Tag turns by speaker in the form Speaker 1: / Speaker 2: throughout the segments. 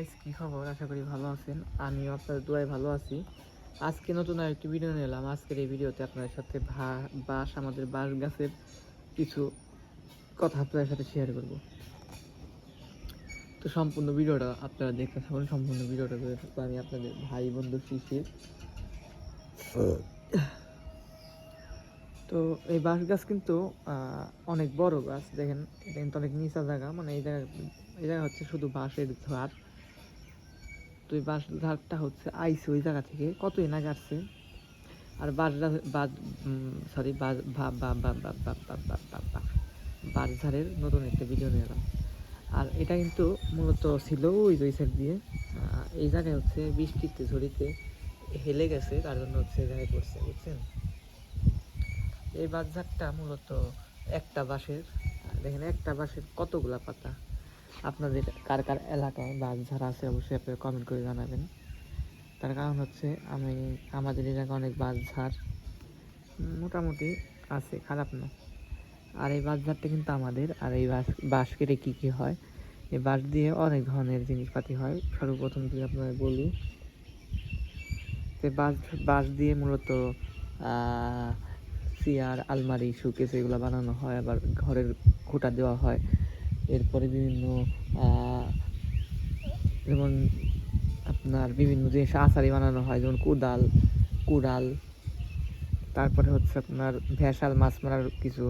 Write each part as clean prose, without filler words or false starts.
Speaker 1: Guys, কি খবর? আশা করি ভালো আছেন। আমিও আপনাদের দোয়ায় ভালো আছি। আজকে নতুন আরেকটি ভিডিও নিয়ে এলাম। আজকের এই ভিডিওতে আপনাদের সাথে আমাদের বাঁশ গাছের কিছু কথা আপনাদের সাথে শেয়ার করব। তো সম্পূর্ণ ভিডিওটা আপনারা দেখতে থাকুন। সম্পূর্ণ ভিডিওটা আমি আপনাদের ভাই বন্ধু শিশির। তো এই বাঁশ গাছ কিন্তু অনেক বড় গাছ। দেখেন, এটা কিন্তু অনেক নিচা জায়গা, মানে এই জায়গা হচ্ছে শুধু বাঁশের ঝাড়। তো এই বাঁশ ঝাড়টা হচ্ছে আইসে ওই জায়গা থেকে কতই না গাছছে। আর বাঁশঝাড়ের নতুন একটা ভিডিও নিয়ে এলাম। আর এটা কিন্তু মূলত ছিল ওই সাইড দিয়ে। এই জায়গায় হচ্ছে বৃষ্টিতে ঝড়িতে হেলে গেছে, তার জন্য হচ্ছে এই জায়গায় পড়ছে, বুঝছেন। এই বাঁশঝাড়টা মূলত একটা বাঁশের, দেখেন একটা বাঁশের কতগুলা পাতা। আপনাদের কার কার এলাকায় বাঁশঝাড় আছে অবশ্যই আপনারা কমেন্ট করে জানাবেন। তার কারণ হচ্ছে আমাদের এলাকায় অনেক বাঁশঝাড় মোটামুটি আছে, খারাপ না। আর এই বাঁশঝাড়টা কিন্তু আমাদের। আর এই বাঁশ কেটে কী কী হয়, এই বাঁশ দিয়ে অনেক ধরনের জিনিসপাতি হয়। সর্বপ্রথম যদি আপনারা বলি, যে বাঁশ দিয়ে মূলত চেয়ার, আলমারি, শোকেস এগুলো বানানো হয়। আবার ঘরের খুঁটা দেওয়া হয়। এরপরে বিভিন্ন যেমন আপনার বিভিন্ন জিনিস আচারি বানানো হয়, যেমন কুড়াল। তারপরে হচ্ছে আপনার ভেসাল মাছ মারার কিছু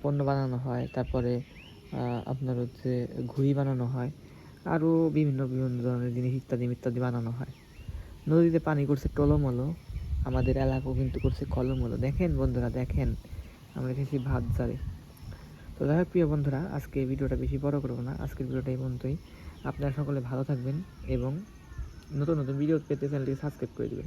Speaker 1: পণ্য বানানো হয়। তারপরে আপনার হচ্ছে ঘুড়ি বানানো হয়। আরও বিভিন্ন বিভিন্ন ধরনের জিনিস ইত্যাদি বানানো হয়। নদীতে পানি করছে টলমলো, আমাদের এলাকাও কিন্তু করছে কলমলো। দেখেন বন্ধুরা, দেখেন আমরা এসেছি ভাতঝাড়ে। তো যাই হোক প্রিয় বন্ধুরা, আজকে ভিডিওটা বেশি বড় করবো না। আজকের ভিডিওটা এই পর্যন্তই। আপনারা সকলে ভালো থাকবেন এবং নতুন নতুন ভিডিও পেতে চ্যানেলটিকে সাবস্ক্রাইব করে দেবেন।